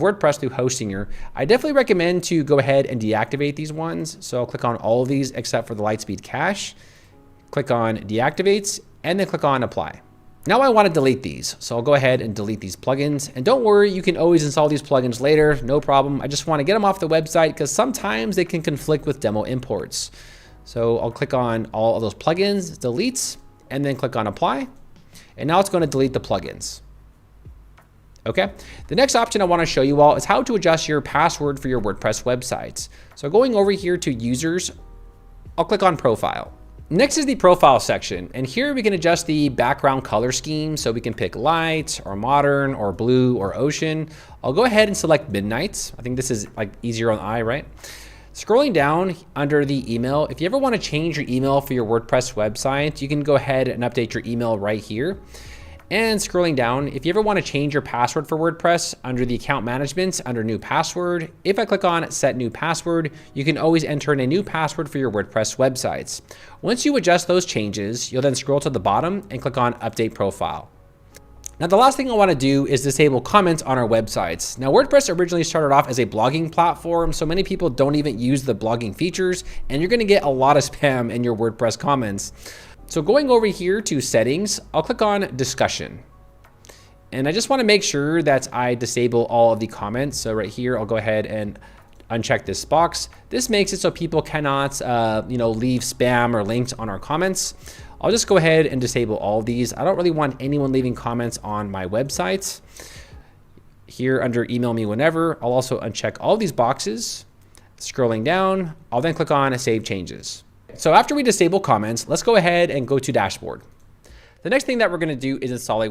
WordPress through Hostinger, I definitely recommend to go ahead and deactivate these ones. So I'll click on all of these except for the Lightspeed Cache. Click on Deactivates and then click on Apply. Now I want to delete these. So I'll go ahead and delete these plugins. And don't worry, you can always install these plugins later. No problem. I just want to get them off the website because sometimes they can conflict with demo imports. So I'll click on all of those plugins, deletes, and then click on Apply. And now it's going to delete the plugins. Okay, the next option I want to show you all is how to adjust your password for your WordPress websites. So going over here to users, I'll click on profile. Next is the profile section. And here we can adjust the background color scheme. So we can pick light or modern or blue or ocean. I'll go ahead and select midnight. I think this is like easier on the eye, right? Scrolling down under the email, if you ever want to change your email for your WordPress website, you can go ahead and update your email right here. And scrolling down, if you ever want to change your password for WordPress under the account management, under new password, if I click on set new password, you can always enter in a new password for your WordPress websites. Once you adjust those changes, you'll then scroll to the bottom and click on update profile. Now, the last thing I want to do is disable comments on our websites. Now, WordPress originally started off as a blogging platform, so many people don't even use the blogging features, and you're going to get a lot of spam in your WordPress comments. So going over here to settings, I'll click on discussion. And I just want to make sure that I disable all of the comments. So right here, I'll go ahead and uncheck this box. This makes it so people cannot, leave spam or links on our comments. I'll just go ahead and disable all of these. I don't really want anyone leaving comments on my websites. Here under email me whenever, I'll also uncheck all these boxes. Scrolling down, I'll then click on save changes. So after we disable comments, let's go ahead and go to dashboard. The next thing that we're going to do is install a